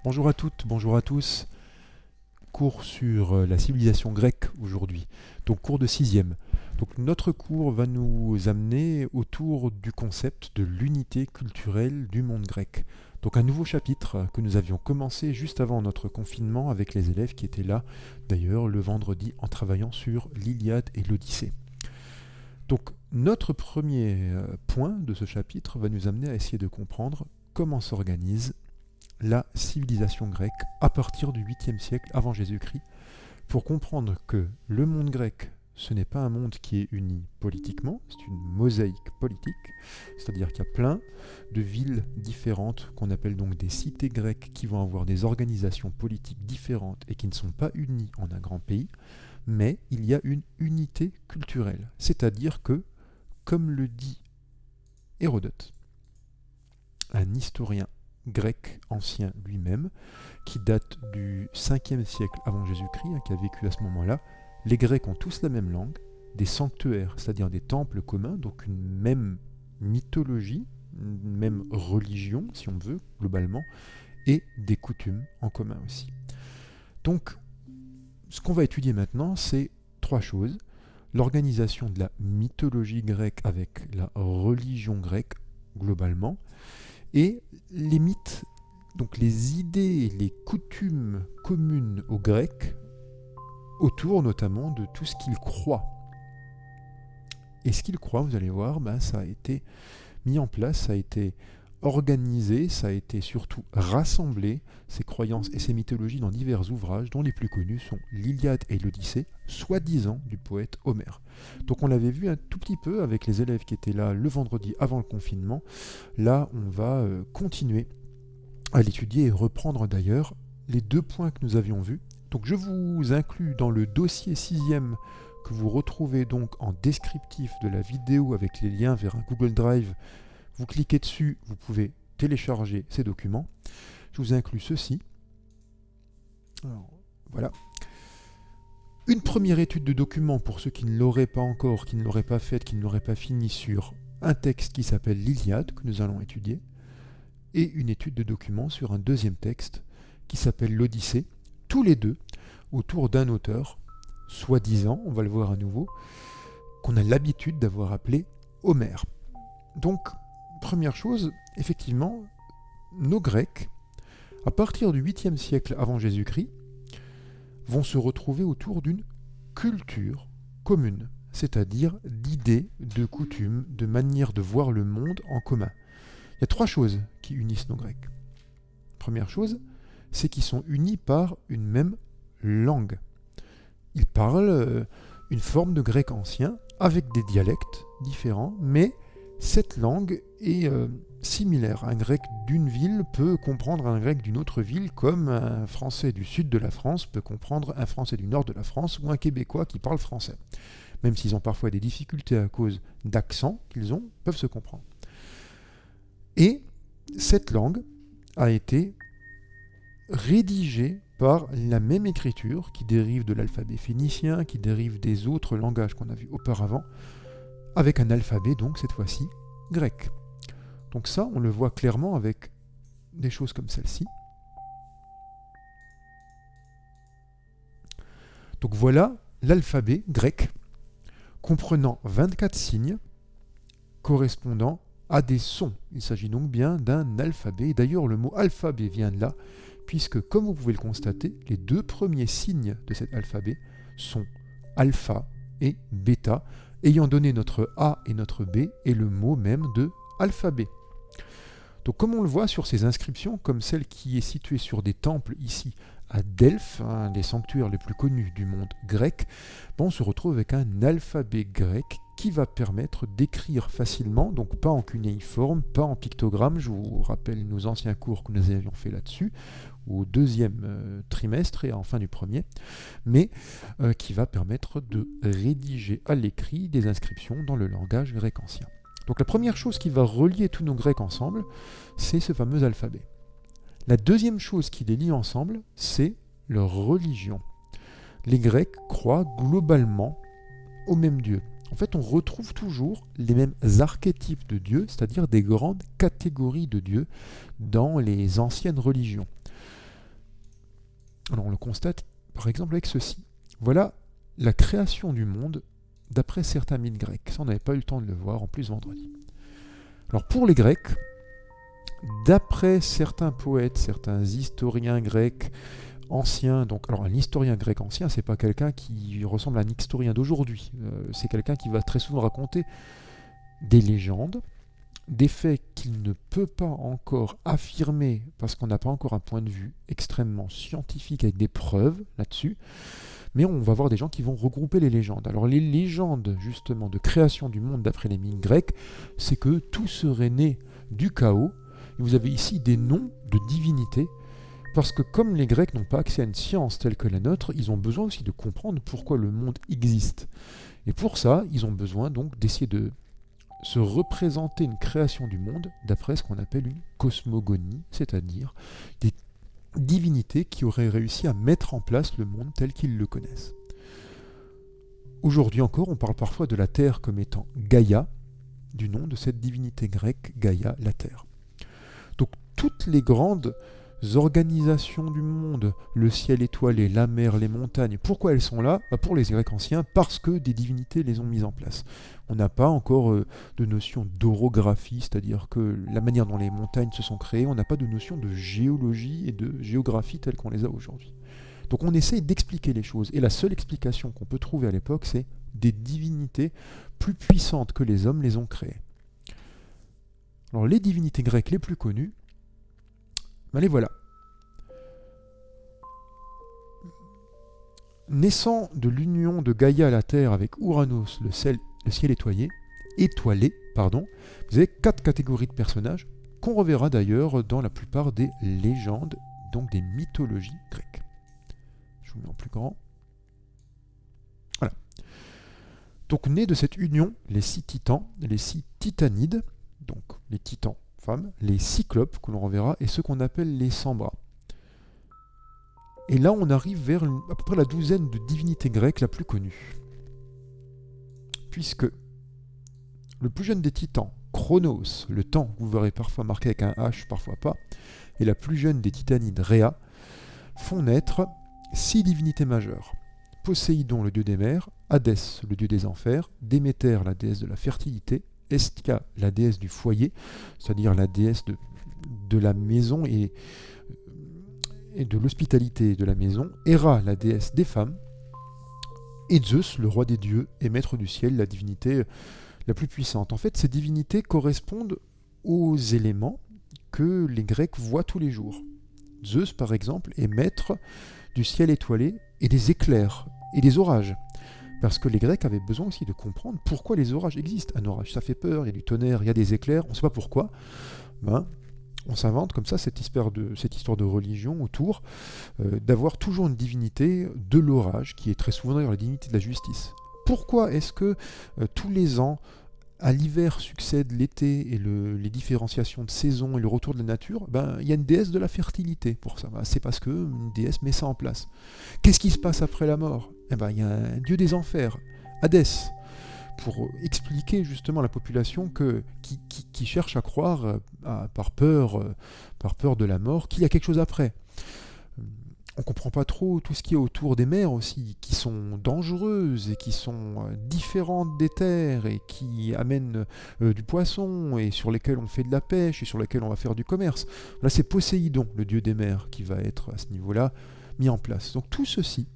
Bonjour à toutes, bonjour à tous. Cours sur la civilisation grecque aujourd'hui. Donc cours de sixième. Donc notre cours va nous amener autour du concept de l'unité culturelle du monde grec. Donc un nouveau chapitre que nous avions commencé juste avant notre confinement avec les élèves qui étaient là, d'ailleurs le vendredi en travaillant sur l'Iliade et l'Odyssée. Donc notre premier point de ce chapitre va nous amener à essayer de comprendre comment s'organise la civilisation grecque à partir du 8e siècle avant Jésus-Christ, pour comprendre que le monde grec, ce n'est pas un monde qui est uni politiquement, c'est une mosaïque politique, c'est-à-dire qu'il y a plein de villes différentes qu'on appelle donc des cités grecques qui vont avoir des organisations politiques différentes et qui ne sont pas unies en un grand pays, mais il y a une unité culturelle, c'est-à-dire que, comme le dit Hérodote, un historien grec ancien lui-même, qui date du 5e siècle avant Jésus-Christ, qui a vécu à ce moment-là, les Grecs ont tous la même langue, des sanctuaires, c'est-à-dire des temples communs, donc une même mythologie, une même religion, si on veut, globalement, et des coutumes en commun aussi. Donc, ce qu'on va étudier maintenant, c'est trois choses. L'organisation de la mythologie grecque avec la religion grecque, globalement, et les mythes, donc les idées, les coutumes communes aux Grecs, autour notamment de tout ce qu'ils croient. Et ce qu'ils croient, vous allez voir, ça a été mis en place, ça a été organisé, ça a été surtout rassemblé, ces croyances et ces mythologies dans divers ouvrages, dont les plus connus sont l'Iliade et l'Odyssée, soi-disant du poète Homère. Donc on l'avait vu un tout petit peu avec les élèves qui étaient là le vendredi avant le confinement. Là, on va continuer à l'étudier et reprendre d'ailleurs les deux points que nous avions vus. Donc je vous inclus dans le dossier 6e que vous retrouvez donc en descriptif de la vidéo avec les liens vers un Google Drive. Vous cliquez dessus, vous pouvez télécharger ces documents. Je vous inclus ceci. Alors, voilà. Une première étude de document pour ceux qui ne l'auraient pas encore, qui ne l'auraient pas faite, qui ne l'auraient pas fini sur un texte qui s'appelle l'Iliade, que nous allons étudier, et une étude de document sur un deuxième texte qui s'appelle l'Odyssée, tous les deux autour d'un auteur, soi-disant, on va le voir à nouveau, qu'on a l'habitude d'avoir appelé Homère. Donc, première chose, effectivement, nos Grecs, à partir du 8e siècle avant Jésus-Christ, vont se retrouver autour d'une culture commune, c'est-à-dire d'idées, de coutumes, de manières de voir le monde en commun. Il y a trois choses qui unissent nos Grecs. Première chose, c'est qu'ils sont unis par une même langue. Ils parlent une forme de grec ancien avec des dialectes différents, mais cette langue est similaire. Un grec d'une ville peut comprendre un grec d'une autre ville, comme un français du sud de la France peut comprendre un français du nord de la France ou un québécois qui parle français. Même s'ils ont parfois des difficultés à cause d'accent qu'ils ont, peuvent se comprendre. Et cette langue a été rédigée par la même écriture qui dérive de l'alphabet phénicien, qui dérive des autres langages qu'on a vus auparavant, avec un alphabet donc cette fois-ci grec. Donc ça, on le voit clairement avec des choses comme celle-ci. Donc voilà l'alphabet grec, comprenant 24 signes correspondant à des sons. Il s'agit donc bien d'un alphabet. D'ailleurs, le mot alphabet vient de là, puisque, comme vous pouvez le constater, les deux premiers signes de cet alphabet sont alpha et bêta, ayant donné notre A et notre B et le mot même de alphabet. Donc comme on le voit sur ces inscriptions, comme celle qui est située sur des temples ici à Delphes, un des sanctuaires les plus connus du monde grec, on se retrouve avec un alphabet grec qui va permettre d'écrire facilement, donc pas en cunéiforme, pas en pictogramme. Je vous rappelle nos anciens cours que nous avions fait là-dessus, au deuxième trimestre et en fin du premier, mais qui va permettre de rédiger à l'écrit des inscriptions dans le langage grec ancien. Donc la première chose qui va relier tous nos Grecs ensemble, c'est ce fameux alphabet. La deuxième chose qui les lie ensemble, c'est leur religion. Les Grecs croient globalement au même Dieu. En fait, on retrouve toujours les mêmes archétypes de dieux, c'est-à-dire des grandes catégories de dieux dans les anciennes religions. Alors on le constate par exemple avec ceci. Voilà la création du monde d'après certains mythes grecs. Ça, on n'avait pas eu le temps de le voir en plus vendredi. Alors pour les Grecs, d'après certains poètes, certains historiens grecs anciens, donc alors un historien grec ancien, c'est pas quelqu'un qui ressemble à un historien d'aujourd'hui. C'est quelqu'un qui va très souvent raconter des légendes, des faits qu'il ne peut pas encore affirmer parce qu'on n'a pas encore un point de vue extrêmement scientifique avec des preuves là-dessus. Mais on va voir des gens qui vont regrouper les légendes. Alors les légendes justement de création du monde d'après les mythes grecs, c'est que tout serait né du chaos. Et vous avez ici des noms de divinités, parce que comme les Grecs n'ont pas accès à une science telle que la nôtre, ils ont besoin aussi de comprendre pourquoi le monde existe. Et pour ça, ils ont besoin donc d'essayer de se représenter une création du monde d'après ce qu'on appelle une cosmogonie, c'est-à-dire des divinités qui auraient réussi à mettre en place le monde tel qu'ils le connaissent. Aujourd'hui encore, on parle parfois de la Terre comme étant Gaïa, du nom de cette divinité grecque, Gaïa, la Terre. Donc toutes les grandes organisations du monde, le ciel étoilé, la mer, les montagnes, pourquoi elles sont là ? Pour les Grecs anciens, parce que des divinités les ont mises en place. On n'a pas encore de notion d'orographie, c'est-à-dire que la manière dont les montagnes se sont créées, on n'a pas de notion de géologie et de géographie telles qu'on les a aujourd'hui. Donc on essaye d'expliquer les choses, et la seule explication qu'on peut trouver à l'époque, c'est des divinités plus puissantes que les hommes les ont créées. Alors les divinités grecques les plus connues, les voilà. Naissant de l'union de Gaïa la Terre avec Ouranos, le ciel étoilé, vous avez 4 catégories de personnages qu'on reverra d'ailleurs dans la plupart des légendes, donc des mythologies grecques. Je vous mets en plus grand. Voilà. Donc nés de cette union, les 6 titans, les 6 titanides, donc les titans femmes, les cyclopes que l'on reverra, et ceux qu'on appelle les 100 bras. Et là, on arrive vers à peu près la douzaine de divinités grecques la plus connue. Puisque le plus jeune des titans, Chronos, le temps, vous verrez parfois marqué avec un H, parfois pas, et la plus jeune des titanides, Rhea, font naître 6 divinités majeures. Poséidon, le dieu des mers, Hadès, le dieu des enfers, Déméter, la déesse de la fertilité, Hestia, la déesse du foyer, c'est-à-dire la déesse de la maison et de l'hospitalité de la maison, Héra, la déesse des femmes, et Zeus, le roi des dieux et maître du ciel, la divinité la plus puissante. En fait, ces divinités correspondent aux éléments que les Grecs voient tous les jours. Zeus, par exemple, est maître du ciel étoilé et des éclairs et des orages. Parce que les Grecs avaient besoin aussi de comprendre pourquoi les orages existent. Un orage, ça fait peur, il y a du tonnerre, il y a des éclairs, on ne sait pas pourquoi. On s'invente comme ça cette histoire de religion autour d'avoir toujours une divinité de l'orage, qui est très souvent d'ailleurs la divinité de la justice. Pourquoi est-ce que tous les ans, à l'hiver succède l'été et les différenciations de saison et le retour de la nature, il y a une déesse de la fertilité pour ça. C'est parce qu'une déesse met ça en place. Qu'est-ce qui se passe après la mort ? Il y a un dieu des enfers, Hadès, pour expliquer justement à la population qui cherche à croire, par peur de la mort, qu'il y a quelque chose après. On ne comprend pas trop tout ce qui est autour des mers aussi, qui sont dangereuses et qui sont différentes des terres et qui amènent du poisson et sur lesquelles on fait de la pêche et sur lesquelles on va faire du commerce. Là, c'est Poséidon, le dieu des mers, qui va être à ce niveau-là mis en place. Donc tout ceci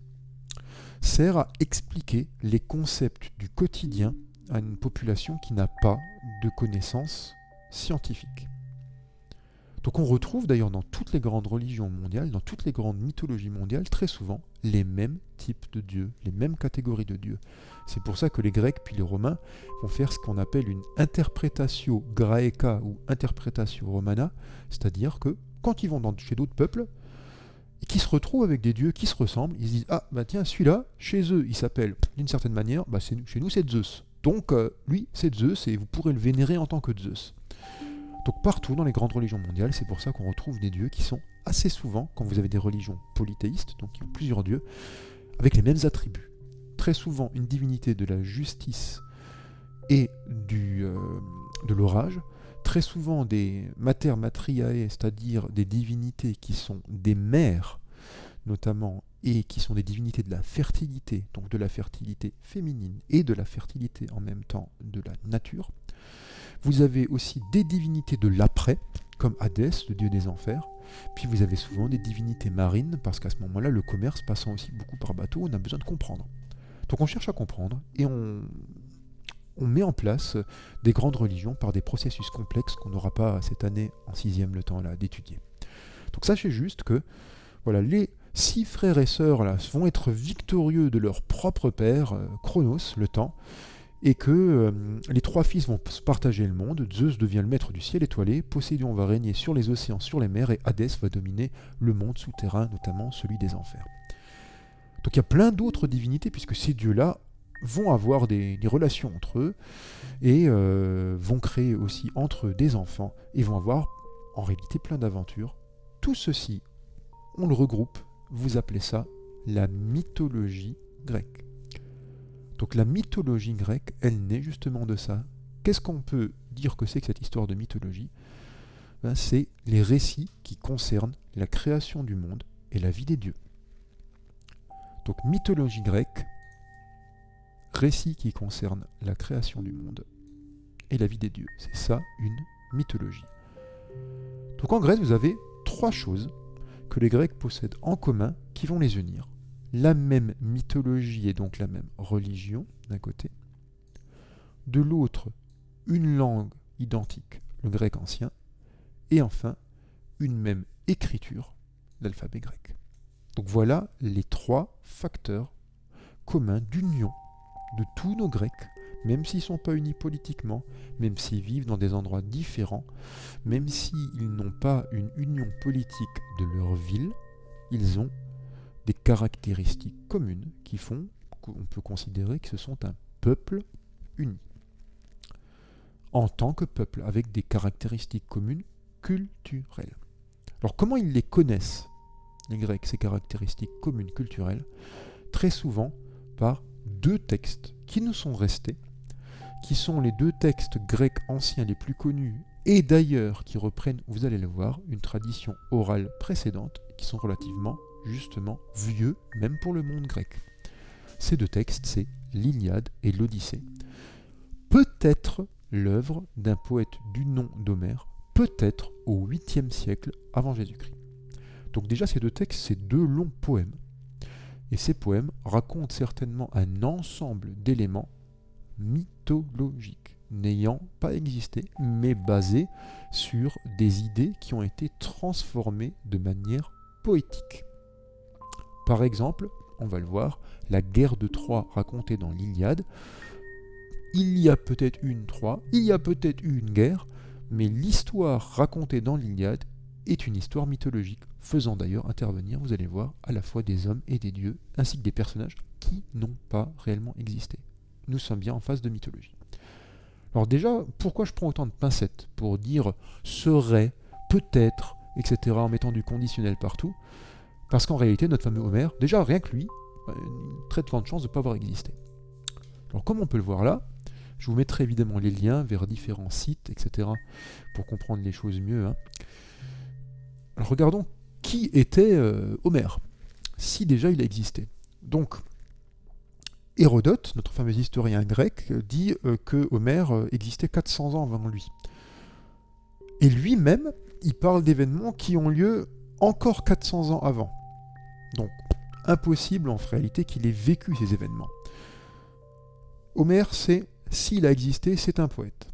sert à expliquer les concepts du quotidien à une population qui n'a pas de connaissances scientifiques. Donc on retrouve d'ailleurs dans toutes les grandes religions mondiales, dans toutes les grandes mythologies mondiales, très souvent les mêmes types de dieux, les mêmes catégories de dieux. C'est pour ça que les Grecs puis les Romains vont faire ce qu'on appelle une interpretatio graeca ou interpretatio romana, c'est-à-dire que quand ils vont chez d'autres peuples, et qui se retrouvent avec des dieux qui se ressemblent, ils se disent « Ah, tiens, celui-là, chez eux, il s'appelle d'une certaine manière, chez nous, c'est Zeus. Donc, lui, c'est Zeus, et vous pourrez le vénérer en tant que Zeus. » Donc, partout dans les grandes religions mondiales, c'est pour ça qu'on retrouve des dieux qui sont assez souvent, quand vous avez des religions polythéistes, donc qui ont plusieurs dieux, avec les mêmes attributs. Très souvent, une divinité de la justice et de l'orage, très souvent des mater matriae, c'est-à-dire des divinités qui sont des mères notamment, et qui sont des divinités de la fertilité, donc de la fertilité féminine et de la fertilité en même temps de la nature. Vous avez aussi des divinités de l'après, comme Hadès, le dieu des enfers. Puis vous avez souvent des divinités marines, parce qu'à ce moment-là, le commerce passant aussi beaucoup par bateau, on a besoin de comprendre. Donc on cherche à comprendre, et on met en place des grandes religions par des processus complexes qu'on n'aura pas cette année en 6e le temps là d'étudier. Donc sachez juste que voilà, les 6 frères et sœurs là, vont être victorieux de leur propre père, Chronos, le temps, et que les 3 fils vont se partager le monde. Zeus devient le maître du ciel étoilé, Poséidon va régner sur les océans, sur les mers, et Hadès va dominer le monde souterrain, notamment celui des enfers. Donc il y a plein d'autres divinités, puisque ces dieux-là vont avoir des relations entre eux, et vont créer aussi entre eux des enfants, et vont avoir en réalité plein d'aventures. Tout ceci, on le regroupe, vous appelez ça la mythologie grecque. Donc la mythologie grecque, elle naît justement de ça. Qu'est-ce qu'on peut dire que c'est que cette histoire de mythologie ? C'est les récits qui concernent la création du monde et la vie des dieux. Donc mythologie grecque, récits qui concernent la création du monde et la vie des dieux. C'est ça une mythologie. Donc en Grèce, vous avez 3 choses que les Grecs possèdent en commun qui vont les unir. La même mythologie et donc la même religion d'un côté. De l'autre, une langue identique, le grec ancien. Et enfin, une même écriture, l'alphabet grec. Donc voilà les 3 facteurs communs d'union de tous nos Grecs, même s'ils ne sont pas unis politiquement, même s'ils vivent dans des endroits différents, même s'ils n'ont pas une union politique de leur ville, ils ont des caractéristiques communes qui font qu'on peut considérer que ce sont un peuple uni. En tant que peuple, avec des caractéristiques communes culturelles. Alors comment ils les connaissent, les Grecs, ces caractéristiques communes culturelles ? Très souvent par 2 textes qui nous sont restés, qui sont les 2 textes grecs anciens les plus connus, et d'ailleurs qui reprennent, vous allez le voir, une tradition orale précédente, qui sont relativement, justement, vieux, même pour le monde grec. Ces 2 textes, c'est l'Iliade et l'Odyssée. Peut-être l'œuvre d'un poète du nom d'Homère, peut-être au 8e siècle avant Jésus-Christ. Donc déjà, ces 2 textes, c'est 2 longs poèmes. Et ces poèmes racontent certainement un ensemble d'éléments mythologiques, n'ayant pas existé, mais basés sur des idées qui ont été transformées de manière poétique. Par exemple, on va le voir, la guerre de Troie racontée dans l'Iliade, il y a peut-être eu une Troie, il y a peut-être eu une guerre, mais l'histoire racontée dans l'Iliade est une histoire mythologique, faisant d'ailleurs intervenir, vous allez voir, à la fois des hommes et des dieux, ainsi que des personnages qui n'ont pas réellement existé. Nous sommes bien en phase de mythologie. Alors déjà, pourquoi je prends autant de pincettes pour dire serait, peut-être, etc., en mettant du conditionnel partout ? Parce qu'en réalité, notre fameux Homère, déjà rien que lui, une très grande chance de ne pas avoir existé. Alors comme on peut le voir là, je vous mettrai évidemment les liens vers différents sites, etc., pour comprendre les choses mieux. Alors regardons qui était Homère, si déjà il a existé. Donc, Hérodote, notre fameux historien grec, dit que Homère existait 400 ans avant lui. Et lui-même, il parle d'événements qui ont lieu encore 400 ans avant. Donc, impossible en réalité qu'il ait vécu ces événements. Homère, s'il a existé, c'est un poète.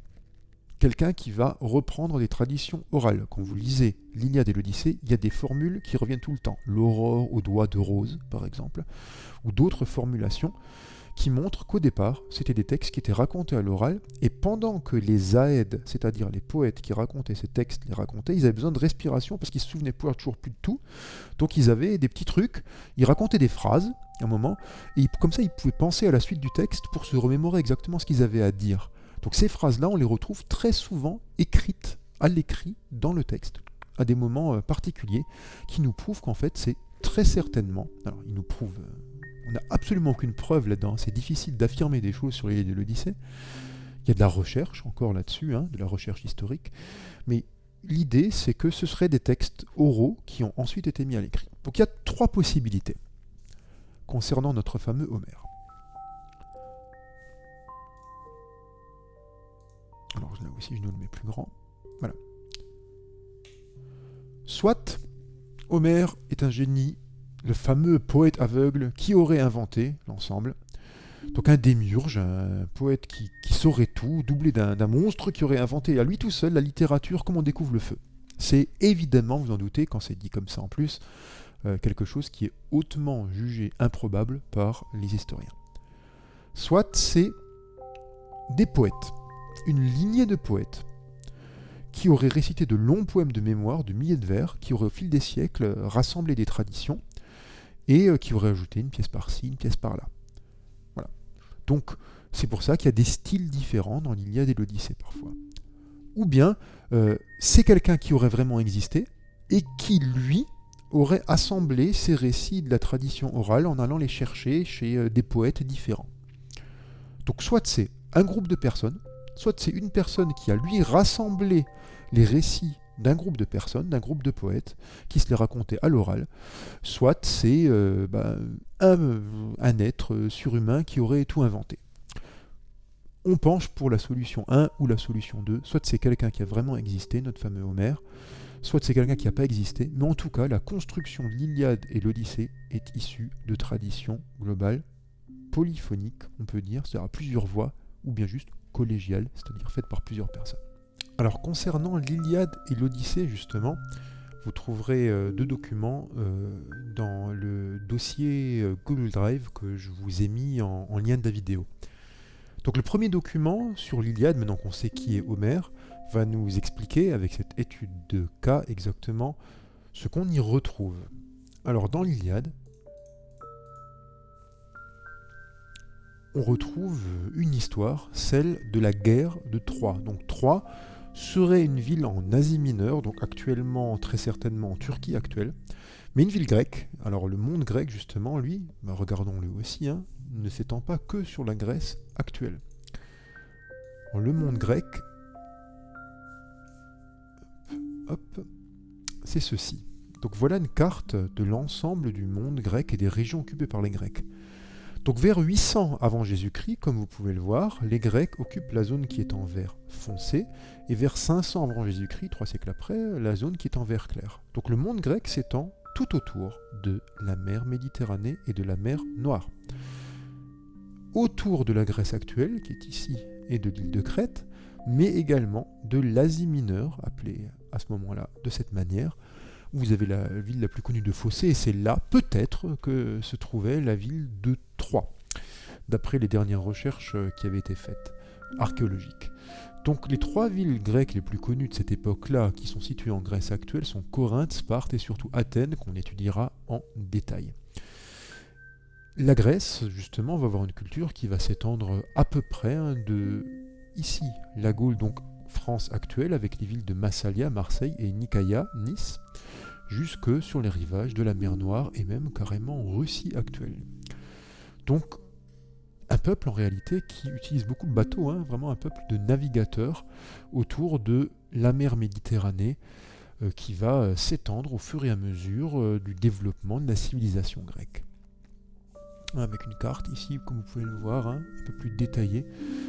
Quelqu'un qui va reprendre des traditions orales. Quand vous lisez l'Iliade et l'Odyssée, il y a des formules qui reviennent tout le temps. L'aurore au doigt de rose, par exemple, ou d'autres formulations qui montrent qu'au départ, c'était des textes qui étaient racontés à l'oral, et pendant que les aèdes, c'est-à-dire les poètes qui racontaient ces textes, les racontaient, ils avaient besoin de respiration parce qu'ils se souvenaient toujours plus de tout. Donc ils avaient des petits trucs, ils racontaient des phrases, à un moment, et comme ça ils pouvaient penser à la suite du texte pour se remémorer exactement ce qu'ils avaient à dire. Donc ces phrases-là, on les retrouve très souvent écrites à l'écrit dans le texte, à des moments particuliers, qui nous prouvent qu'en fait c'est très certainement, alors ils nous prouvent, on n'a absolument aucune preuve là-dedans, c'est difficile d'affirmer des choses sur l'Iliade et l'Odyssée, il y a de la recherche encore là-dessus, de la recherche historique, mais l'idée c'est que ce seraient des textes oraux qui ont ensuite été mis à l'écrit. Donc il y a 3 possibilités concernant notre fameux Homère. Alors là aussi, je nous le mets plus grand. Voilà. Soit Homère est un génie, le fameux poète aveugle qui aurait inventé l'ensemble. Donc un démiurge, un poète qui saurait tout, doublé d'un monstre qui aurait inventé à lui tout seul la littérature comme on découvre le feu. C'est évidemment, vous en doutez, quand c'est dit comme ça en plus, quelque chose qui est hautement jugé improbable par les historiens. Soit c'est des poètes, une lignée de poètes qui auraient récité de longs poèmes de mémoire, de milliers de vers, qui auraient au fil des siècles rassemblé des traditions et qui auraient ajouté une pièce par-ci, une pièce par-là. Voilà. Donc c'est pour ça qu'il y a des styles différents dans l'Iliade et l'Odyssée parfois. Ou bien c'est quelqu'un qui aurait vraiment existé et qui, lui, aurait assemblé ces récits de la tradition orale en allant les chercher chez des poètes différents. Donc soit c'est un groupe de personnes, soit c'est une personne qui a, lui, rassemblé les récits d'un groupe de personnes, d'un groupe de poètes, qui se les racontait à l'oral, soit c'est un être surhumain qui aurait tout inventé. On penche pour la solution 1 ou la solution 2, soit c'est quelqu'un qui a vraiment existé, notre fameux Homère, soit c'est quelqu'un qui n'a pas existé, mais en tout cas, la construction de l'Iliade et l'Odyssée est issue de traditions globales, polyphoniques, on peut dire, c'est-à-dire à plusieurs voix, ou bien juste collégiales, c'est-à-dire faites par plusieurs personnes. Alors concernant l'Iliade et l'Odyssée, justement, vous trouverez 2 documents dans le dossier Google Drive que je vous ai mis en lien de la vidéo. Donc le premier document sur l'Iliade, maintenant qu'on sait qui est Homère, va nous expliquer avec cette étude de cas exactement ce qu'on y retrouve. Alors dans l'Iliade, on retrouve une histoire, celle de la guerre de Troie. Donc Troie serait une ville en Asie mineure, donc actuellement très certainement en Turquie actuelle, mais une ville grecque. Alors le monde grec justement, lui, regardons-le aussi, ne s'étend pas que sur la Grèce actuelle. Alors, le monde grec, c'est ceci. Donc voilà une carte de l'ensemble du monde grec et des régions occupées par les Grecs. Donc vers 800 avant Jésus-Christ, comme vous pouvez le voir, les Grecs occupent la zone qui est en vert foncé, et vers 500 avant Jésus-Christ, 3 siècles après, la zone qui est en vert clair. Donc le monde grec s'étend tout autour de la mer Méditerranée et de la mer Noire. Autour de la Grèce actuelle, qui est ici, et de l'île de Crète, mais également de l'Asie mineure, appelée à ce moment-là de cette manière, où vous avez la ville la plus connue de Phocée, et c'est là, peut-être, que se trouvait la ville de Troie, d'après les dernières recherches qui avaient été faites, archéologiques. Donc les 3 villes grecques les plus connues de cette époque-là, qui sont situées en Grèce actuelle, sont Corinthe, Sparte et surtout Athènes, qu'on étudiera en détail. La Grèce, justement, va avoir une culture qui va s'étendre à peu près de ici, la Gaule, donc France actuelle, avec les villes de Massalia, Marseille et Nicaïa, Nice, jusque sur les rivages de la mer Noire et même carrément en Russie actuelle. Donc, un peuple en réalité qui utilise beaucoup de bateaux, vraiment un peuple de navigateurs autour de la mer Méditerranée qui va s'étendre au fur et à mesure du développement de la civilisation grecque. Avec une carte ici, comme vous pouvez le voir, un peu plus détaillée,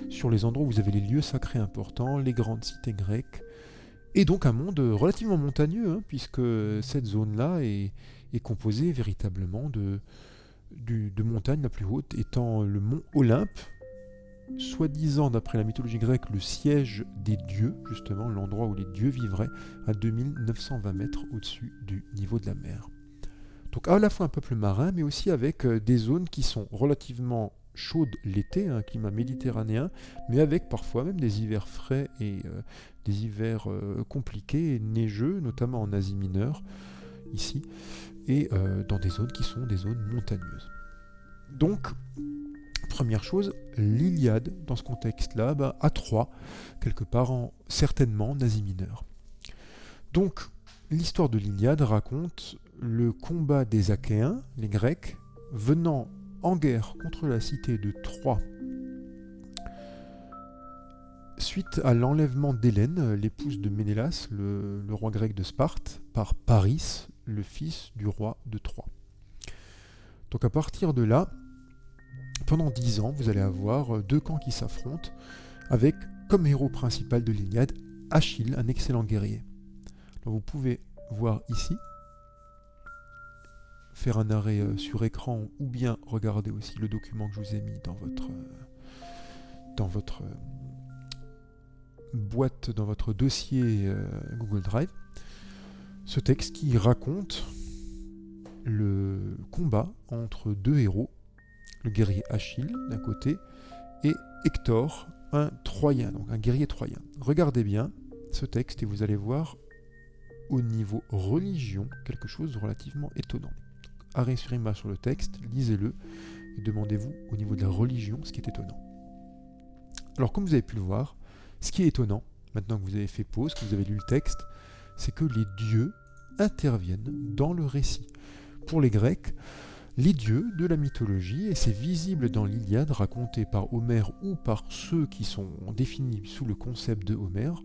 sur les endroits où vous avez les lieux sacrés importants, les grandes cités grecques, et donc un monde relativement montagneux, puisque cette zone-là est composée véritablement de montagnes, la plus haute étant le mont Olympe, soi-disant d'après la mythologie grecque le siège des dieux, justement l'endroit où les dieux vivraient, à 2920 mètres au-dessus du niveau de la mer. Donc à la fois un peuple marin, mais aussi avec des zones qui sont relativement chaudes l'été, un climat méditerranéen, mais avec parfois même des hivers frais et des hivers compliqués et neigeux, notamment en Asie mineure, ici, et dans des zones qui sont des zones montagneuses. Donc, première chose, l'Iliade, dans ce contexte-là, à Troie, quelque part certainement en Asie mineure. Donc, l'histoire de l'Iliade raconte le combat des Achéens, les Grecs, venant en guerre contre la cité de Troie suite à l'enlèvement d'Hélène, l'épouse de Ménélas, le roi grec de Sparte, par Paris, le fils du roi de Troie. Donc à partir de là, pendant 10 ans, vous allez avoir deux camps qui s'affrontent, avec comme héros principal de l'Iliade, Achille, un excellent guerrier. Donc vous pouvez voir ici, faire un arrêt sur écran, ou bien regarder aussi le document que je vous ai mis dans votre boîte, dans votre dossier Google Drive, ce texte qui raconte le combat entre deux héros, le guerrier Achille d'un côté et Hector, un Troyen, donc un guerrier troyen. Regardez bien ce texte et vous allez voir au niveau religion quelque chose de relativement étonnant. Arrêt sur image sur le texte, lisez-le et demandez-vous au niveau de la religion ce qui est étonnant. Alors comme vous avez pu le voir, ce qui est étonnant, maintenant que vous avez fait pause, que vous avez lu le texte, c'est que les dieux interviennent dans le récit. Pour les Grecs, les dieux de la mythologie, et c'est visible dans l'Iliade racontée par Homère ou par ceux qui sont définis sous le concept de Homère,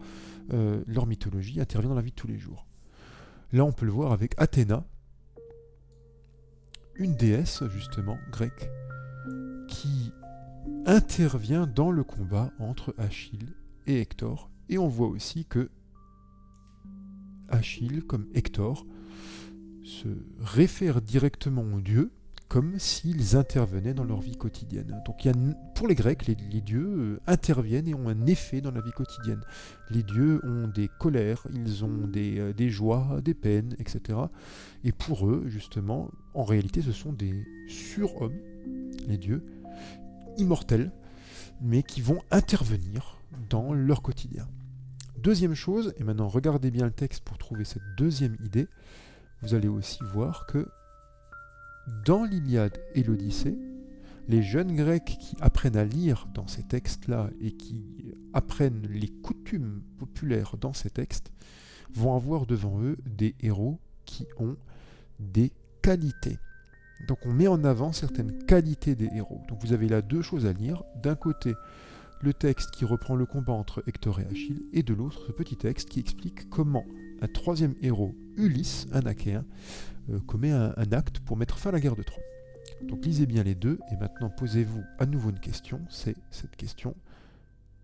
leur mythologie intervient dans la vie de tous les jours. Là on peut le voir avec Athéna, une déesse justement grecque, qui intervient dans le combat entre Achille et Hector, et on voit aussi que Achille, comme Hector, se réfèrent directement aux dieux comme s'ils intervenaient dans leur vie quotidienne. Donc pour les Grecs, les dieux interviennent et ont un effet dans la vie quotidienne. Les dieux ont des colères, ils ont des joies, des peines, etc. Et pour eux, justement, en réalité, ce sont des surhommes, les dieux, immortels, mais qui vont intervenir dans leur quotidien. Deuxième chose, et maintenant regardez bien le texte pour trouver cette deuxième idée, vous allez aussi voir que dans l'Iliade et l'Odyssée, les jeunes Grecs qui apprennent à lire dans ces textes-là et qui apprennent les coutumes populaires dans ces textes vont avoir devant eux des héros qui ont des qualités. Donc on met en avant certaines qualités des héros. Donc vous avez là deux choses à lire. D'un côté, le texte qui reprend le combat entre Hector et Achille, et de l'autre, ce petit texte qui explique comment un troisième héros, Ulysse, un Achéen, commet un acte pour mettre fin à la guerre de Troie. Donc lisez bien les deux, et maintenant posez-vous à nouveau une question, c'est cette question: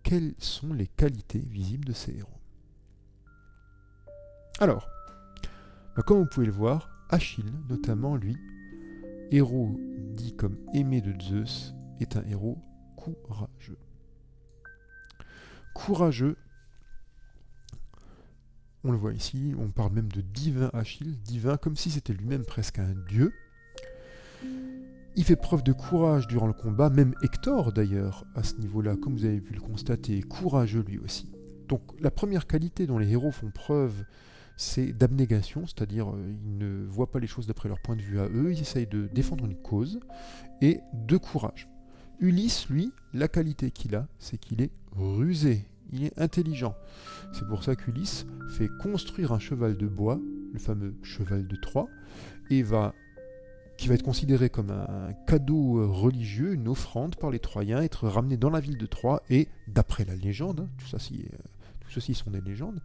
quelles sont les qualités visibles de ces héros? Alors, comme vous pouvez le voir, Achille, notamment lui, héros dit comme aimé de Zeus, est un héros courageux. Courageux, on le voit ici, on parle même de divin Achille, divin comme si c'était lui-même presque un dieu. Il fait preuve de courage durant le combat, même Hector d'ailleurs, à ce niveau-là, comme vous avez pu le constater, est courageux lui aussi. Donc la première qualité dont les héros font preuve, c'est d'abnégation, c'est-à-dire ils ne voient pas les choses d'après leur point de vue à eux, ils essayent de défendre une cause, et de courage. Ulysse, lui, la qualité qu'il a, c'est qu'il est rusé, il est intelligent. C'est pour ça qu'Ulysse fait construire un cheval de bois, le fameux cheval de Troie, et qui va être considéré comme un cadeau religieux, une offrande par les Troyens, être ramené dans la ville de Troie, et d'après la légende, tout ceci sont des légendes,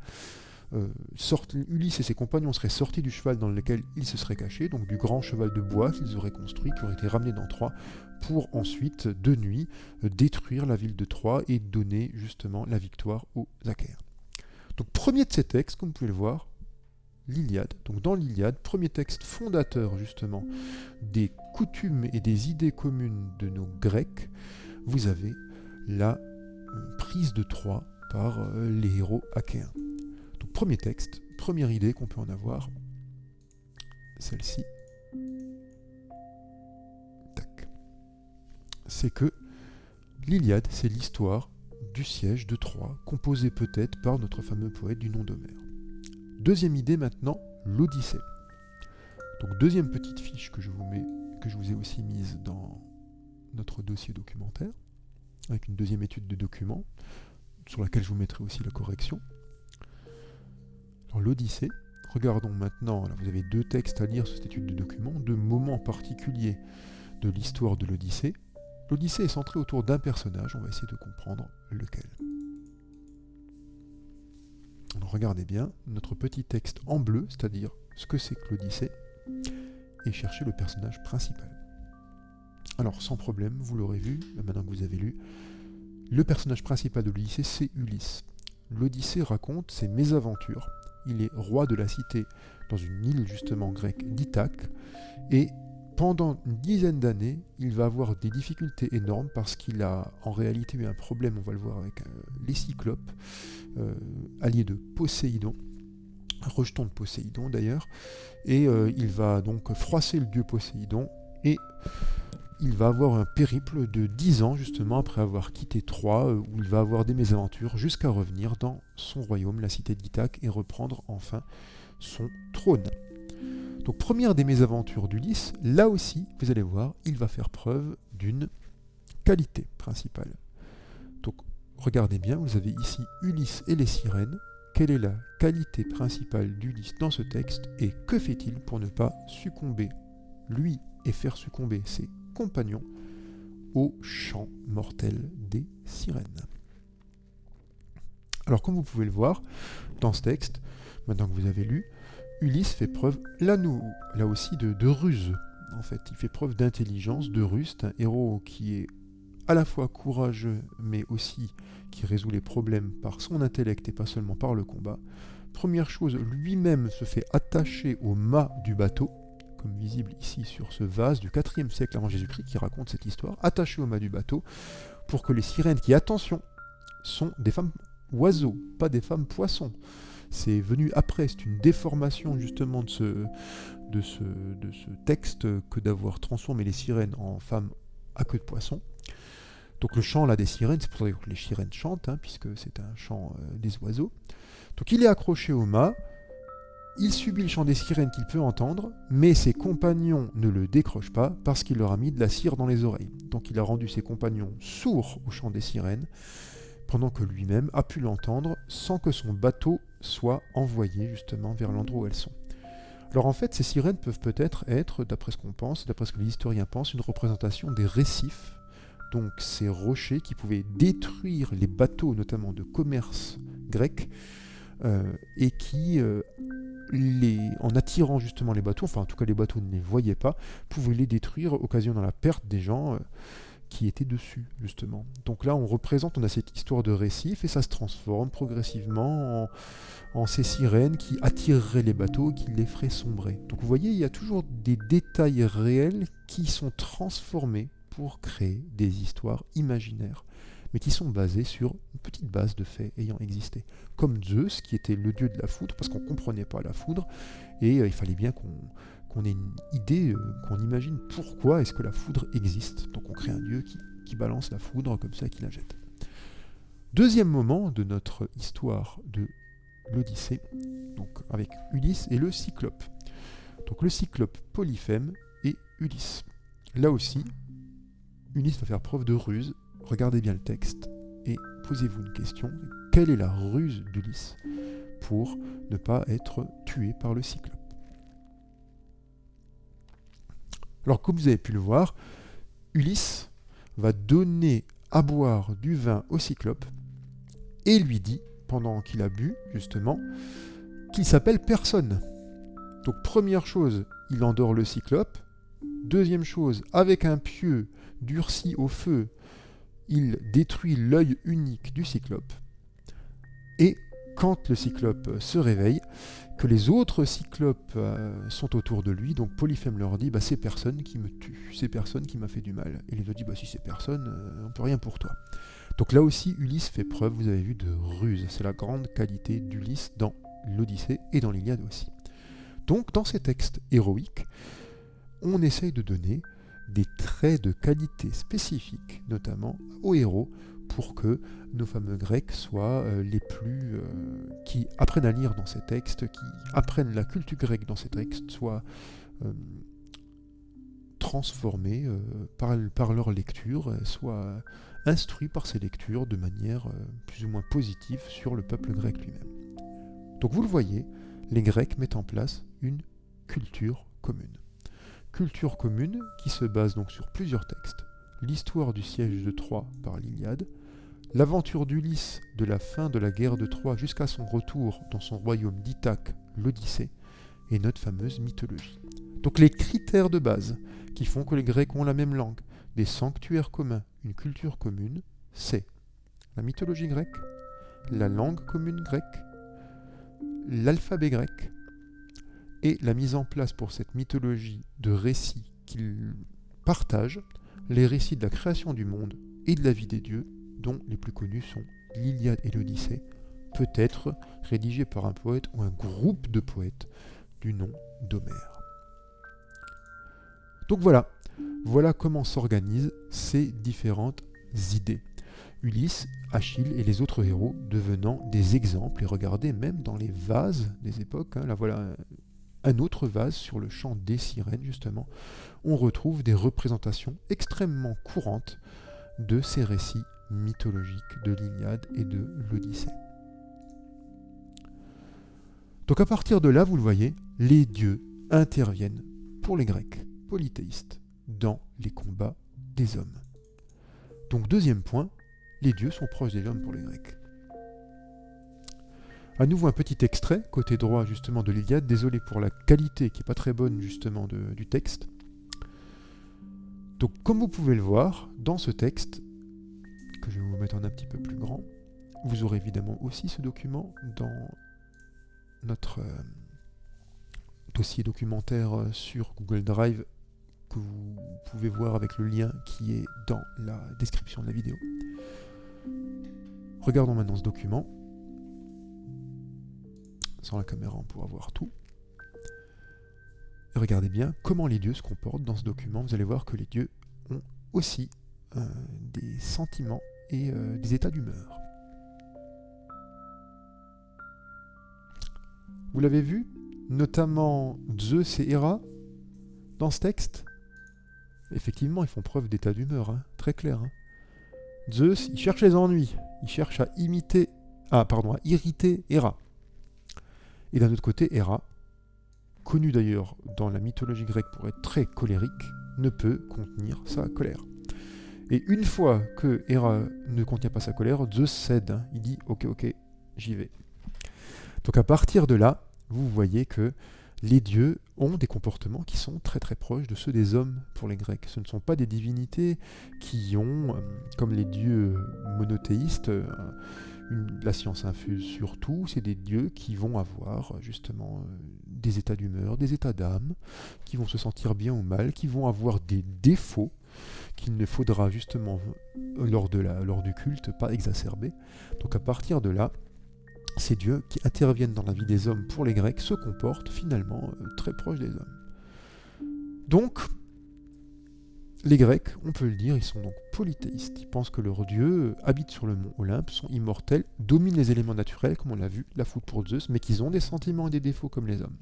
Ulysse et ses compagnons seraient sortis du cheval dans lequel ils se seraient cachés, donc du grand cheval de bois qu'ils auraient construit, qui aurait été ramené dans Troie, pour ensuite, de nuit, détruire la ville de Troie et donner justement la victoire aux Achéens. Donc premier de ces textes, comme vous pouvez le voir, l'Iliade. Donc dans l'Iliade, premier texte fondateur justement des coutumes et des idées communes de nos Grecs, vous avez la prise de Troie par les héros achéens. Donc premier texte, première idée qu'on peut en avoir, celle-ci. Tac. C'est que l'Iliade, c'est l'histoire du siège de Troie, composé peut-être par notre fameux poète du nom d'Homère. Deuxième idée maintenant, l'Odyssée. Donc deuxième petite fiche que je vous ai aussi mise dans notre dossier documentaire, avec une deuxième étude de document, sur laquelle je vous mettrai aussi la correction. Alors l'Odyssée, regardons maintenant, alors vous avez deux textes à lire sur cette étude de document, deux moments particuliers de l'histoire de l'Odyssée. L'Odyssée est centrée autour d'un personnage, on va essayer de comprendre lequel. Alors regardez bien, notre petit texte en bleu, c'est-à-dire ce que c'est que l'Odyssée et chercher le personnage principal. Alors sans problème, vous l'aurez vu, maintenant que vous avez lu, le personnage principal de l'Odyssée, c'est Ulysse. L'Odyssée raconte ses mésaventures. Il est roi de la cité dans une île justement grecque d'Ithaque, et pendant une dizaine d'années, il va avoir des difficultés énormes parce qu'il a en réalité eu un problème, on va le voir avec les Cyclopes, alliés de Poséidon, un rejeton de Poséidon d'ailleurs, et il va donc froisser le dieu Poséidon, et il va avoir un périple de 10 ans justement après avoir quitté Troie, où il va avoir des mésaventures jusqu'à revenir dans son royaume, la cité d'Ithaque, et reprendre enfin son trône. Donc première des mésaventures d'Ulysse, là aussi, vous allez voir, il va faire preuve d'une qualité principale. Donc regardez bien, vous avez ici Ulysse et les sirènes. Quelle est la qualité principale d'Ulysse dans ce texte et que fait-il pour ne pas succomber, lui, et faire succomber ses compagnons au chant mortel des sirènes? Alors comme vous pouvez le voir dans ce texte, maintenant que vous avez lu, Ulysse fait preuve, là aussi, de ruse. En fait, il fait preuve d'intelligence, de ruse. C'est un héros qui est à la fois courageux, mais aussi qui résout les problèmes par son intellect et pas seulement par le combat. Première chose, lui-même se fait attacher au mât du bateau, comme visible ici sur ce vase du 4e siècle avant Jésus-Christ qui raconte cette histoire, attaché au mât du bateau, pour que les sirènes, qui, attention, sont des femmes oiseaux, pas des femmes poissons. C'est venu après, c'est une déformation justement de ce texte que d'avoir transformé les sirènes en femmes à queue de poisson. Donc le chant là des sirènes, c'est pour ça que les sirènes chantent, puisque c'est un chant des oiseaux. Donc il est accroché au mât, il subit le chant des sirènes qu'il peut entendre, mais ses compagnons ne le décrochent pas parce qu'il leur a mis de la cire dans les oreilles. Donc il a rendu ses compagnons sourds au chant des sirènes, pendant que lui-même a pu l'entendre sans que son bateau soit envoyé justement vers l'endroit où elles sont. Alors en fait, ces sirènes peuvent peut-être être, d'après ce qu'on pense, d'après ce que les historiens pensent, une représentation des récifs, donc ces rochers qui pouvaient détruire les bateaux, notamment de commerce grec, et qui, en attirant justement les bateaux, enfin en tout cas les bateaux ne les voyaient pas, pouvaient les détruire, occasionnant la perte des gens qui étaient dessus, justement. Donc là, on a cette histoire de récif, et ça se transforme progressivement en ces sirènes qui attireraient les bateaux, qui les feraient sombrer. Donc vous voyez, il y a toujours des détails réels qui sont transformés pour créer des histoires imaginaires, mais qui sont basées sur une petite base de faits ayant existé. Comme Zeus, qui était le dieu de la foudre, parce qu'on ne comprenait pas la foudre, et il fallait bien qu'on ait une idée, qu'on imagine pourquoi est-ce que la foudre existe. Donc on crée un dieu qui balance la foudre comme ça et qui la jette. Deuxième moment de notre histoire de l'Odyssée, donc avec Ulysse et le Cyclope. Donc le Cyclope Polyphème et Ulysse. Là aussi, Ulysse va faire preuve de ruse. Regardez bien le texte et posez-vous une question. Quelle est la ruse d'Ulysse pour ne pas être tué par le Cyclope? Alors, comme vous avez pu le voir, Ulysse va donner à boire du vin au Cyclope et lui dit, pendant qu'il a bu, justement, qu'il s'appelle personne. Donc, première chose, il endort le Cyclope. Deuxième chose, avec un pieu durci au feu, il détruit l'œil unique du Cyclope. Et quand le Cyclope se réveille, que les autres Cyclopes sont autour de lui, donc Polyphème leur dit, c'est personne qui me tue, c'est personne qui m'a fait du mal. Et il leur dit, si c'est personne, on peut rien pour toi. Donc là aussi, Ulysse fait preuve, vous avez vu, de ruse. C'est la grande qualité d'Ulysse dans l'Odyssée et dans l'Iliade aussi. Donc dans ces textes héroïques, on essaye de donner des traits de qualité spécifiques, notamment aux héros, pour que nos fameux Grecs soient les plus... qui apprennent à lire dans ces textes, qui apprennent la culture grecque dans ces textes, soient transformés par leur lecture, soient instruits par ces lectures de manière plus ou moins positive sur le peuple grec lui-même. Donc vous le voyez, les Grecs mettent en place une culture commune. Culture commune qui se base donc sur plusieurs textes. L'histoire du siège de Troie par l'Iliade, l'aventure d'Ulysse de la fin de la guerre de Troie jusqu'à son retour dans son royaume d'Ithaque, l'Odyssée, et notre fameuse mythologie. Donc les critères de base qui font que les Grecs ont la même langue, des sanctuaires communs, une culture commune, c'est la mythologie grecque, la langue commune grecque, l'alphabet grec et la mise en place pour cette mythologie de récits qu'ils partagent, les récits de la création du monde et de la vie des dieux, dont les plus connus sont l'Iliade et l'Odyssée, peut-être rédigés par un poète ou un groupe de poètes du nom d'Homère. Donc voilà comment s'organisent ces différentes idées. Ulysse, Achille et les autres héros devenant des exemples, et regardez même dans les vases des époques, là voilà un autre vase sur le chant des sirènes justement, on retrouve des représentations extrêmement courantes de ces récits mythologiques de l'Iliade et de l'Odyssée. Donc à partir de là, vous le voyez, les dieux interviennent pour les Grecs polythéistes dans les combats des hommes. Donc deuxième point, les dieux sont proches des hommes pour les Grecs. À nouveau un petit extrait, côté droit justement de l'Iliade, désolé pour la qualité qui n'est pas très bonne justement du texte. Donc comme vous pouvez le voir, dans ce texte, que je vais vous mettre en un petit peu plus grand, vous aurez évidemment aussi ce document dans notre dossier documentaire sur Google Drive que vous pouvez voir avec le lien qui est dans la description de la vidéo. Regardons maintenant ce document. Sans la caméra, on pourra voir tout. Et regardez bien comment les dieux se comportent dans ce document. Vous allez voir que les dieux ont aussi des sentiments et des états d'humeur. Vous l'avez vu, notamment Zeus et Héra, dans ce texte. Effectivement, ils font preuve d'état d'humeur, très clair. Zeus, il cherche les ennuis, il cherche à irriter Héra. Et d'un autre côté, Héra, connue d'ailleurs dans la mythologie grecque pour être très colérique, ne peut contenir sa colère. Et une fois que Héra ne contient pas sa colère, Zeus cède, il dit « Ok, j'y vais ». Donc à partir de là, vous voyez que les dieux ont des comportements qui sont très très proches de ceux des hommes pour les Grecs. Ce ne sont pas des divinités qui ont, comme les dieux monothéistes, la science infuse sur tout. C'est des dieux qui vont avoir justement des états d'humeur, des états d'âme, qui vont se sentir bien ou mal, qui vont avoir des défauts qu'il ne faudra justement lors du culte pas exacerber. Donc à partir de là, ces dieux qui interviennent dans la vie des hommes pour les Grecs se comportent finalement très proches des hommes. Donc, les Grecs, on peut le dire, ils sont donc polythéistes. Ils pensent que leurs dieux habitent sur le mont Olympe, sont immortels, dominent les éléments naturels, comme on l'a vu, la foudre pour Zeus, mais qu'ils ont des sentiments et des défauts comme les hommes.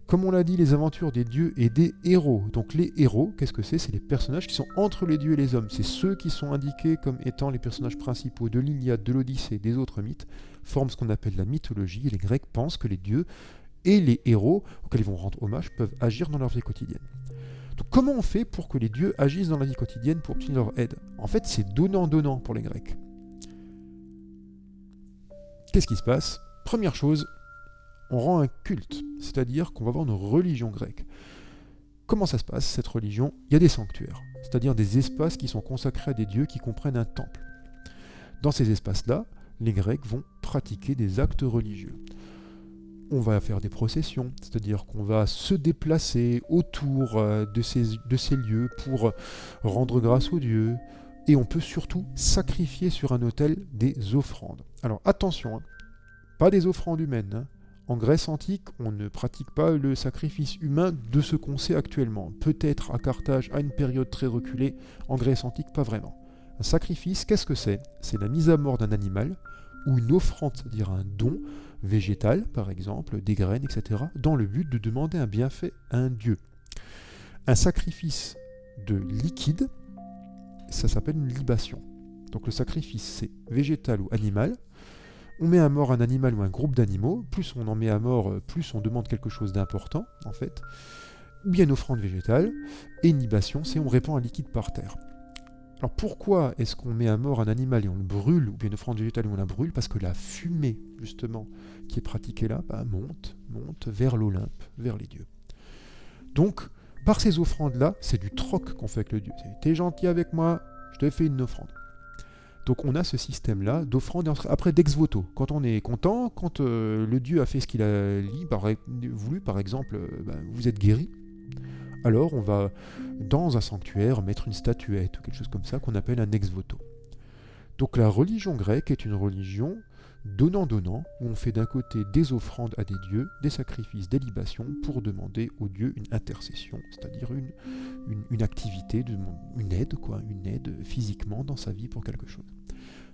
Comme on l'a dit, les aventures des dieux et des héros. Donc les héros, qu'est-ce que c'est ? C'est les personnages qui sont entre les dieux et les hommes. C'est ceux qui sont indiqués comme étant les personnages principaux de l'Iliade, de l'Odyssée, des autres mythes, forment ce qu'on appelle la mythologie. Et les Grecs pensent que les dieux et les héros auxquels ils vont rendre hommage peuvent agir dans leur vie quotidienne. Donc comment on fait pour que les dieux agissent dans la vie quotidienne pour obtenir leur aide ? En fait, c'est donnant-donnant pour les Grecs. Qu'est-ce qui se passe ? Première chose, on rend un culte, c'est-à-dire qu'on va avoir une religion grecque. Comment ça se passe, cette religion ? Il y a des sanctuaires, c'est-à-dire des espaces qui sont consacrés à des dieux qui comprennent un temple. Dans ces espaces-là, les Grecs vont pratiquer des actes religieux. On va faire des processions, c'est-à-dire qu'on va se déplacer autour de ces lieux pour rendre grâce aux dieux, et on peut surtout sacrifier sur un autel des offrandes. Alors attention, pas des offrandes humaines. En Grèce antique, on ne pratique pas le sacrifice humain de ce qu'on sait actuellement. Peut-être à Carthage, à une période très reculée, en Grèce antique, pas vraiment. Un sacrifice, qu'est-ce que c'est ? C'est la mise à mort d'un animal, ou une offrande, c'est-à-dire un don végétal, par exemple, des graines, etc., dans le but de demander un bienfait à un dieu. Un sacrifice de liquide, ça s'appelle une libation. Donc le sacrifice, c'est végétal ou animal. On met à mort un animal ou un groupe d'animaux, plus on en met à mort, plus on demande quelque chose d'important, en fait. Ou bien une offrande végétale, et une libation, c'est on répand un liquide par terre. Alors pourquoi est-ce qu'on met à mort un animal et on le brûle, ou bien une offrande végétale et on la brûle? Parce que la fumée, justement, qui est pratiquée là, monte vers l'Olympe, vers les dieux. Donc, par ces offrandes-là, c'est du troc qu'on fait avec le dieu. T'es gentil avec moi, je te fais une offrande. Donc on a ce système-là d'offrande, après d'ex voto. Quand on est content, quand le dieu a fait ce qu'il a voulu, par exemple, vous êtes guéri, alors on va, dans un sanctuaire, mettre une statuette ou quelque chose comme ça qu'on appelle un ex voto. Donc la religion grecque est une religion donnant-donnant, où on fait d'un côté des offrandes à des dieux, des sacrifices, des libations, pour demander aux dieux une intercession, c'est-à-dire une activité, une aide physiquement dans sa vie pour quelque chose.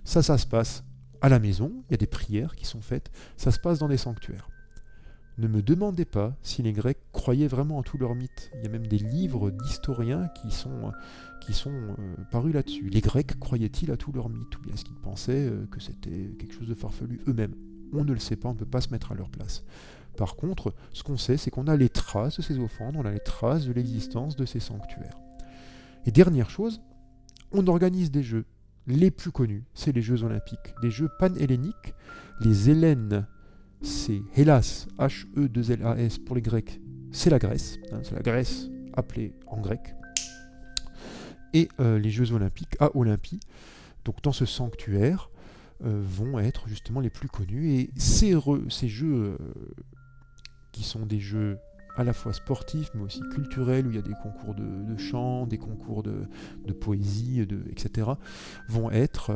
Ça se passe à la maison, il y a des prières qui sont faites, ça se passe dans des sanctuaires. Ne me demandez pas si les Grecs croyaient vraiment en tous leurs mythes. Il y a même des livres d'historiens qui sont parus là-dessus. Les Grecs croyaient-ils à tous leurs mythes? Ou bien est-ce qu'ils pensaient que c'était quelque chose de farfelu eux-mêmes? On ne le sait pas, on ne peut pas se mettre à leur place. Par contre, ce qu'on sait, c'est qu'on a les traces de ces offrandes, on a les traces de l'existence de ces sanctuaires. Et dernière chose, on organise des jeux. Les plus connus, c'est les Jeux Olympiques. Des jeux panhelléniques. Les Hellènes, c'est Hellas, H-E-2-L-A-S pour les Grecs, c'est la Grèce, c'est la Grèce appelée en grec. Et les Jeux Olympiques à Olympie, donc dans ce sanctuaire, vont être justement les plus connus. Et ces jeux, qui sont des jeux à la fois sportifs, mais aussi culturels, où il y a des concours de chant, des concours de poésie, etc., vont être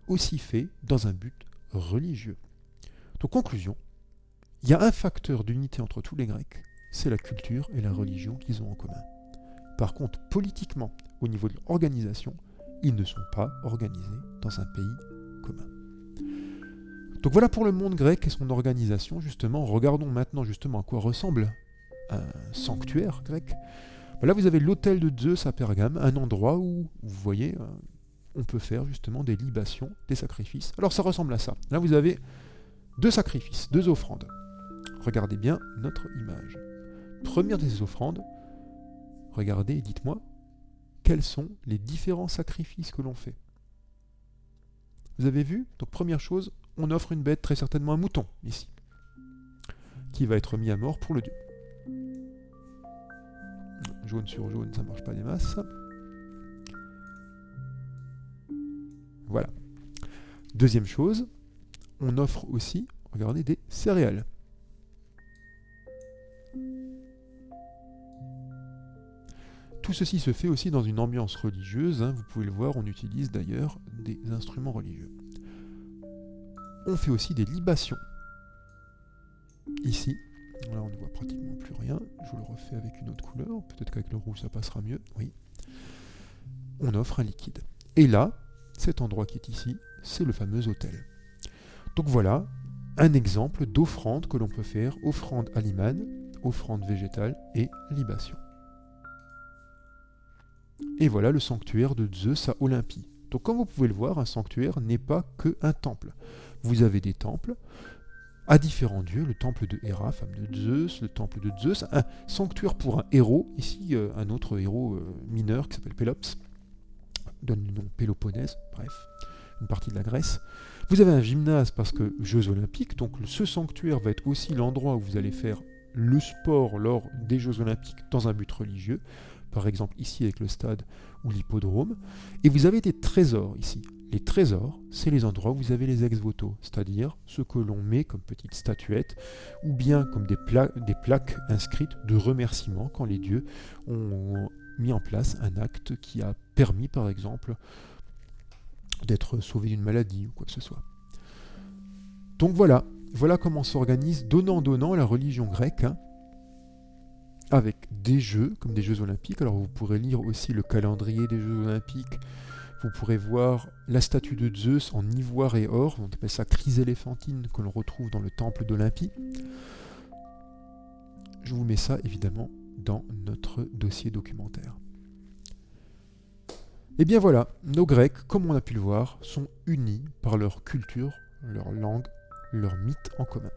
aussi faits dans un but religieux. Donc, conclusion, il y a un facteur d'unité entre tous les Grecs, c'est la culture et la religion qu'ils ont en commun. Par contre, politiquement, au niveau de l'organisation, ils ne sont pas organisés dans un pays commun. Donc voilà pour le monde grec et son organisation, justement. Regardons maintenant justement à quoi ressemble un sanctuaire grec. Là, vous avez l'autel de Zeus à Pergame, un endroit où, vous voyez, on peut faire justement des libations, des sacrifices. Alors ça ressemble à ça. Là, vous avez 2 sacrifices, 2 offrandes. Regardez bien notre image. Première des offrandes, regardez et dites-moi quels sont les différents sacrifices que l'on fait. Vous avez vu? Donc première chose, on offre une bête, très certainement un mouton, ici, qui va être mis à mort pour le dieu. Jaune sur jaune, ça ne marche pas des masses. Voilà. Deuxième chose, on offre aussi, regardez, des céréales. Tout ceci se fait aussi dans une ambiance religieuse, vous pouvez le voir, on utilise d'ailleurs des instruments religieux. On fait aussi des libations. Ici, là on ne voit pratiquement plus rien, je vous le refais avec une autre couleur, peut-être qu'avec le rouge ça passera mieux, oui. On offre un liquide. Et là, cet endroit qui est ici, c'est le fameux autel. Donc voilà, un exemple d'offrande que l'on peut faire, offrande à l'imane, offrande végétale et libation. Et voilà le sanctuaire de Zeus à Olympie. Donc comme vous pouvez le voir, un sanctuaire n'est pas qu'un temple. Vous avez des temples à différents dieux, le temple de Héra, femme de Zeus, le temple de Zeus, un sanctuaire pour un héros, ici un autre héros mineur qui s'appelle Pélops, donne le nom Péloponnèse, bref, une partie de la Grèce. Vous avez un gymnase parce que Jeux Olympiques, donc ce sanctuaire va être aussi l'endroit où vous allez faire le sport lors des Jeux Olympiques dans un but religieux, par exemple ici avec le stade ou l'hippodrome. Et vous avez des trésors ici. Les trésors, c'est les endroits où vous avez les ex-voto, c'est-à-dire ce que l'on met comme petites statuettes, ou bien comme des plaques inscrites de remerciements quand les dieux ont mis en place un acte qui a permis, par exemple, d'être sauvé d'une maladie ou quoi que ce soit. Donc voilà comment s'organise donnant la religion grecque, avec des jeux, comme des Jeux Olympiques. Alors vous pourrez lire aussi le calendrier des Jeux Olympiques, vous pourrez voir la statue de Zeus en ivoire et or, on appelle ça chryséléphantine, que l'on retrouve dans le temple d'Olympie. Je vous mets ça évidemment dans notre dossier documentaire. Et bien voilà, nos Grecs, comme on a pu le voir, sont unis par leur culture, leur langue, leur mythe en commun.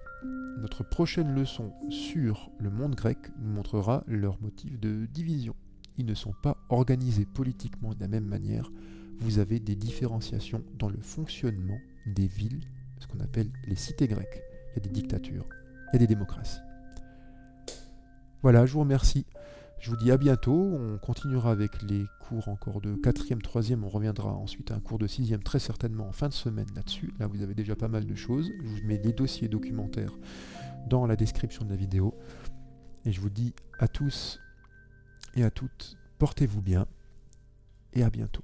Notre prochaine leçon sur le monde grec nous montrera leurs motifs de division. Ils ne sont pas organisés politiquement de la même manière, vous avez des différenciations dans le fonctionnement des villes, ce qu'on appelle les cités grecques. Il y a des dictatures, il y a des démocraties. Voilà, je vous remercie. Je vous dis à bientôt. On continuera avec les cours encore de 4e, 3e. On reviendra ensuite à un cours de 6e, très certainement en fin de semaine là-dessus. Là, vous avez déjà pas mal de choses. Je vous mets les dossiers documentaires dans la description de la vidéo. Et je vous dis à tous et à toutes, portez-vous bien et à bientôt.